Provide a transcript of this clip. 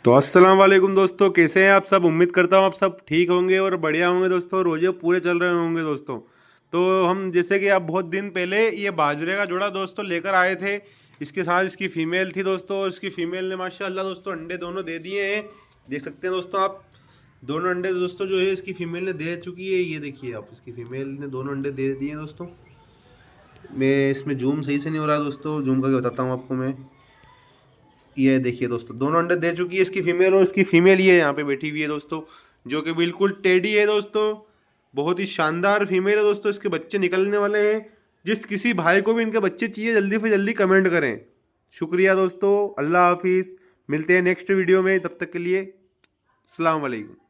तो अस्सलाम वालेकुम दोस्तों, कैसे हैं आप सब। उम्मीद करता हूँ आप सब ठीक होंगे और बढ़िया होंगे दोस्तों, रोजे पूरे चल रहे होंगे दोस्तों। तो हम जैसे कि आप बहुत दिन पहले ये बाजरे का जोड़ा दोस्तों लेकर आए थे। इसके साथ इसकी फ़ीमेल थी दोस्तों, और इसकी फ़ीमेल ने माशाल्लाह दोस्तों अंडे दोनों दे दिए हैं। देख सकते हैं दोस्तों आप, दोनों अंडे दोस्तों जो है इसकी फ़ीमेल ने दे चुकी है। ये देखिए आप, इसकी फ़ीमेल ने दोनों अंडे दे दिए हैं दोस्तों। मैं इसमें जूम सही से नहीं हो रहा दोस्तों, जूम करके बताता हूँ आपको मैं। ये देखिए दोस्तों, दोनों अंडे दे चुकी है इसकी फीमेल, और इसकी फीमेल ये यहाँ पे बैठी हुई है दोस्तों, जो कि बिल्कुल टेडी है दोस्तों। बहुत ही शानदार फीमेल है दोस्तों, इसके बच्चे निकलने वाले हैं। जिस किसी भाई को भी इनके बच्चे चाहिए जल्दी से जल्दी कमेंट करें। शुक्रिया दोस्तों, अल्लाह हाफिज़। मिलते हैं नेक्स्ट वीडियो में, तब तक के लिए अस्सलाम वालेकुम।